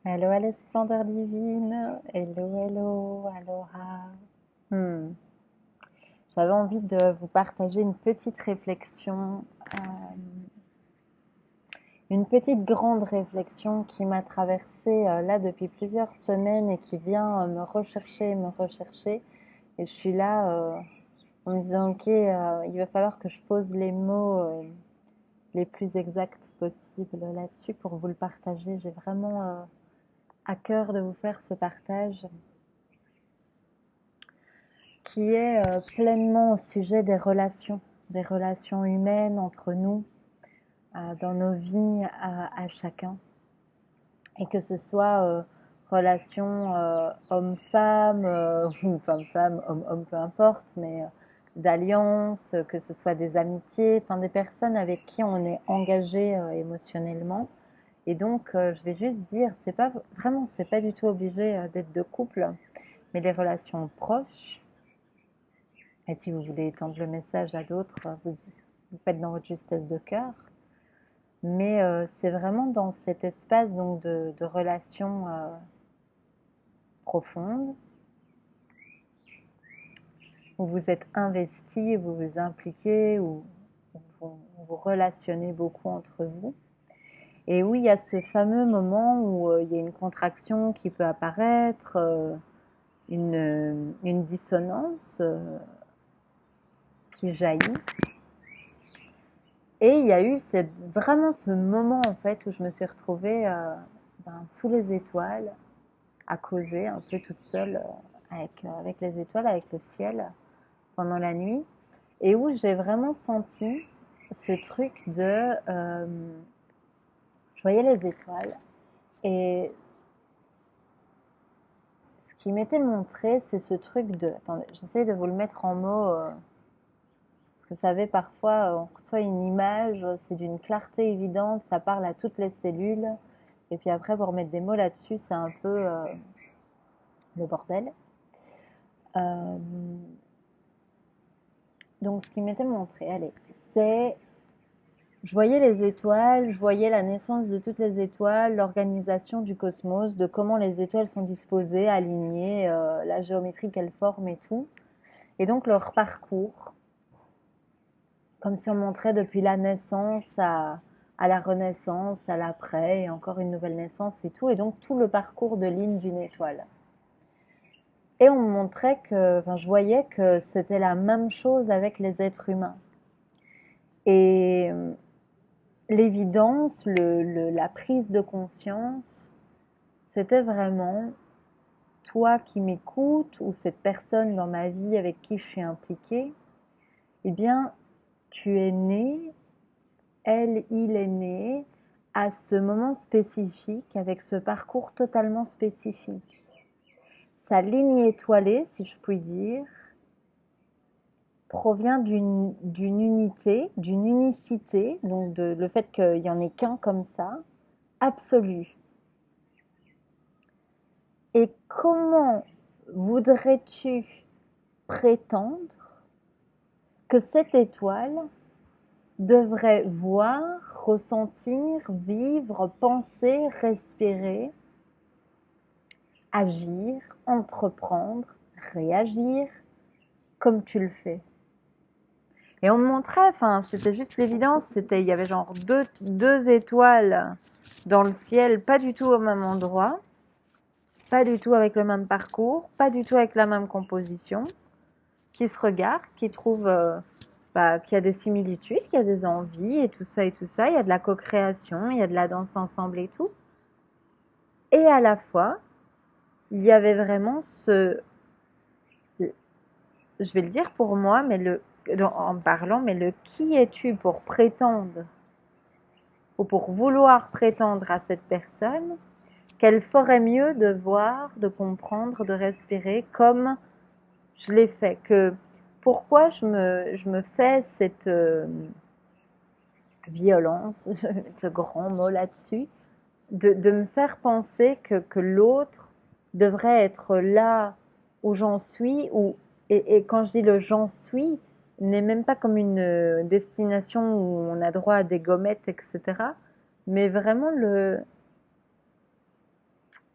Hello, allez, splendeur divine. Hello, hello, aloha. Hmm. J'avais envie de vous partager une petite réflexion, une petite grande réflexion qui m'a traversée là depuis plusieurs semaines et qui vient me rechercher, me rechercher. Et je suis là en me disant, ok, il va falloir que je pose les mots les plus exacts possibles là-dessus pour vous le partager. J'ai vraiment à cœur de vous faire ce partage, qui est pleinement au sujet des relations humaines entre nous, dans nos vies à chacun. Et que ce soit relation homme-femme, ou femme-femme, homme-homme, peu importe, mais d'alliance, que ce soit des amitiés, enfin des personnes avec qui on est engagé émotionnellement. Et donc, je vais juste dire, c'est pas vraiment, c'est pas du tout obligé d'être de couple, mais les relations proches. Et si vous voulez étendre le message à d'autres, vous faites dans votre justesse de cœur. Mais c'est vraiment dans cet espace donc de relation profonde, où vous êtes investi, vous vous impliquez, où vous relationnez beaucoup entre vous. Et où il y a ce fameux moment où il y a une contraction qui peut apparaître, une dissonance qui jaillit. Et il y a eu vraiment ce moment en fait où je me suis retrouvée sous les étoiles, à causer un peu toute seule avec les étoiles, avec le ciel pendant la nuit, et où j'ai vraiment senti ce truc de... je voyais les étoiles, et ce qui m'était montré, c'est ce truc de... Attendez, j'essaie de vous le mettre en mots, parce que vous savez, parfois on reçoit une image, c'est d'une clarté évidente, ça parle à toutes les cellules, et puis après pour mettre des mots là-dessus, c'est un peu le bordel. Euh, donc ce qui m'était montré, allez, c'est... Je voyais les étoiles, je voyais la naissance de toutes les étoiles, l'organisation du cosmos, de comment les étoiles sont disposées, alignées, la géométrie qu'elles forment et tout. Et donc leur parcours, comme si on montrait depuis la naissance à la renaissance, à l'après, et encore une nouvelle naissance et tout. Et donc tout le parcours de ligne d'une étoile. Et on me montrait que, enfin je voyais que c'était la même chose avec les êtres humains. Et l'évidence, la prise de conscience, c'était vraiment toi qui m'écoutes ou cette personne dans ma vie avec qui je suis impliquée, eh bien, tu es né, elle, il est né à ce moment spécifique avec ce parcours totalement spécifique. Sa ligne étoilée, si je puis dire, provient d'une unité, d'une unicité, donc le fait qu'il n'y en ait qu'un comme ça, absolu. Et comment voudrais-tu prétendre que cette étoile devrait voir, ressentir, vivre, penser, respirer, agir, entreprendre, réagir comme tu le fais? Et on me montrait, enfin, c'était juste l'évidence, il y avait genre deux étoiles dans le ciel, pas du tout au même endroit, pas du tout avec le même parcours, pas du tout avec la même composition, qui se regardent, qui trouvent qu'il y a des similitudes, qu'il y a des envies et tout ça et tout ça. Il y a de la co-création, il y a de la danse ensemble et tout. Et à la fois, il y avait vraiment je vais le dire pour moi, mais en parlant, mais le qui es-tu pour prétendre ou pour vouloir prétendre à cette personne qu'elle ferait mieux de voir, de comprendre, de respirer comme je l'ai fait. Que pourquoi je me fais cette violence, ce grand mot là-dessus, de me faire penser que l'autre devrait être là où j'en suis, et quand je dis le j'en suis, n'est même pas comme une destination où on a droit à des gommettes, etc. Mais vraiment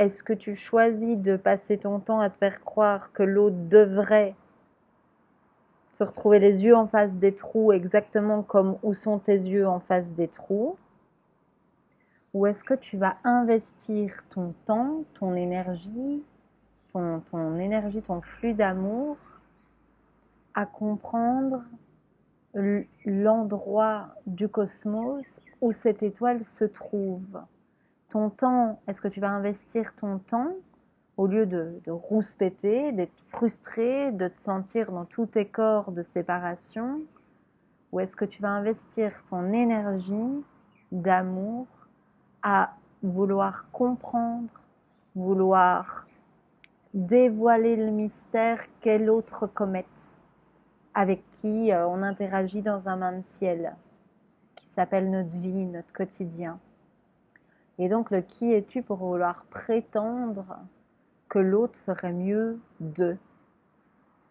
Est-ce que tu choisis de passer ton temps à te faire croire que l'autre devrait se retrouver les yeux en face des trous exactement comme où sont tes yeux en face des trous? Ou est-ce que tu vas investir ton temps, ton énergie, ton flux d'amour à comprendre l'endroit du cosmos où cette étoile se trouve? Ton temps, est-ce que tu vas investir ton temps au lieu de rouspéter, d'être frustré, de te sentir dans tous tes corps de séparation? Ou est-ce que tu vas investir ton énergie d'amour à vouloir comprendre, vouloir dévoiler le mystère qu'est l'autre comète avec qui on interagit dans un même ciel, qui s'appelle notre vie, notre quotidien. Et donc le qui es-tu pour vouloir prétendre que l'autre ferait mieux d'eux?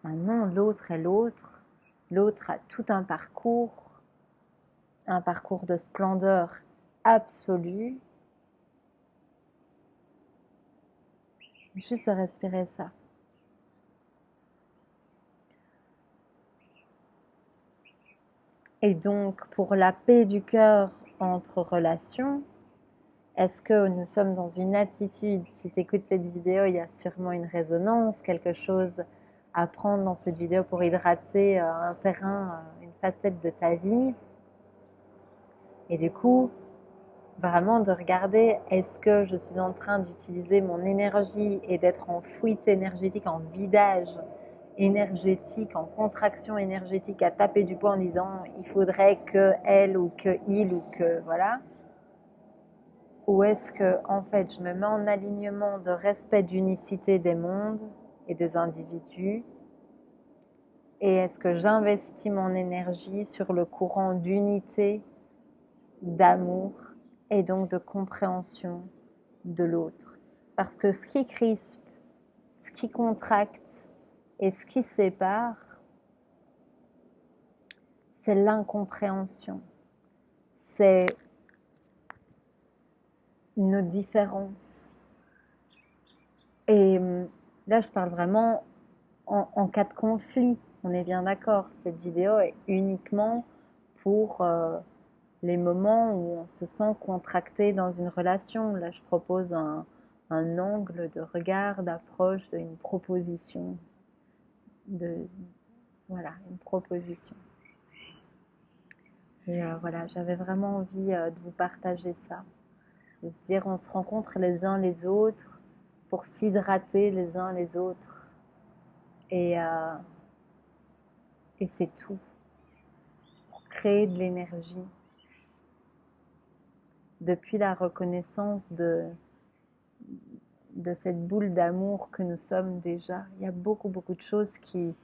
Ben non, l'autre est l'autre. L'autre a tout un parcours de splendeur absolue. Juste respirer ça. Et donc, pour la paix du cœur entre relations, est-ce que nous sommes dans une attitude, si tu écoutes cette vidéo, il y a sûrement une résonance, quelque chose à prendre dans cette vidéo pour hydrater un terrain, une facette de ta vie. Et du coup, vraiment de regarder, est-ce que je suis en train d'utiliser mon énergie et d'être en fuite énergétique, en vidage énergétique, en contraction énergétique, à taper du poing en disant il faudrait que elle ou que il ou que voilà. Ou est-ce que en fait je me mets en alignement de respect d'unicité des mondes et des individus, et est-ce que j'investis mon énergie sur le courant d'unité, d'amour et donc de compréhension de l'autre? Parce que ce qui crispe, ce qui contracte et ce qui sépare, c'est l'incompréhension, c'est nos différences. Et là, je parle vraiment en cas de conflit, on est bien d'accord. Cette vidéo est uniquement pour les moments où on se sent contracté dans une relation. Là, je propose un angle de regard, d'approche, une proposition. Voilà, une proposition. Et voilà, j'avais vraiment envie de vous partager ça. De se dire, on se rencontre les uns les autres pour s'hydrater les uns les autres. Et c'est tout. Pour créer de l'énergie. Depuis la reconnaissance de cette boule d'amour que nous sommes déjà, il y a beaucoup de choses qui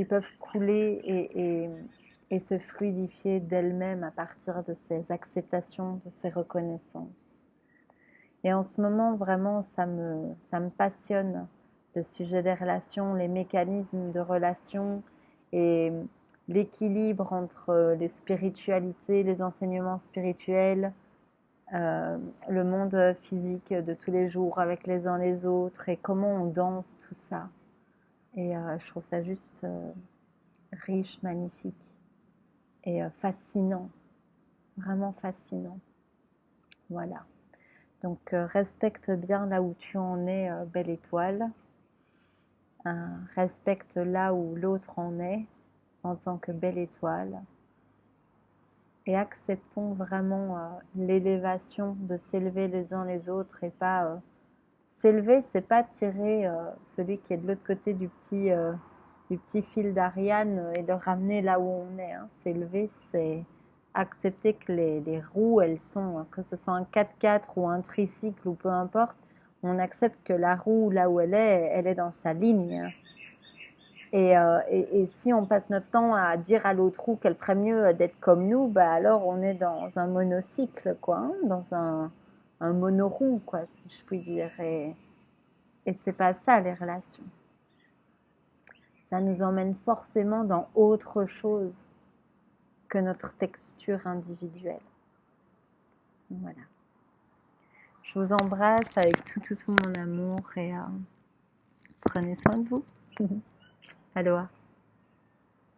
peuvent couler et se fluidifier d'elles-mêmes à partir de ces acceptations, de ces reconnaissances. Et en ce moment, vraiment, ça me passionne, le sujet des relations, les mécanismes de relations et l'équilibre entre les spiritualités, les enseignements spirituels, le monde physique de tous les jours avec les uns les autres et comment on danse tout ça. Et je trouve ça juste riche, magnifique et fascinant, vraiment fascinant. Voilà. Donc respecte bien là où tu en es, belle étoile. Respecte là où l'autre en est en tant que belle étoile. Et acceptons vraiment l'élévation de s'élever les uns les autres et pas s'élever, c'est pas tirer celui qui est de l'autre côté du petit fil d'Ariane et le ramener là où on est. Hein. S'élever, c'est accepter que les roues, elles sont, que ce soit un 4x4 ou un tricycle ou peu importe, on accepte que la roue, là où elle est dans sa ligne. Et si on passe notre temps à dire à l'autre roue qu'elle ferait mieux d'être comme nous, bah alors on est dans un monocycle, quoi, hein, dans un monoroue, quoi, si je puis dire. Et c'est pas ça les relations. Ça nous emmène forcément dans autre chose que notre texture individuelle. Voilà. Je vous embrasse avec tout mon amour et prenez soin de vous. Aloha.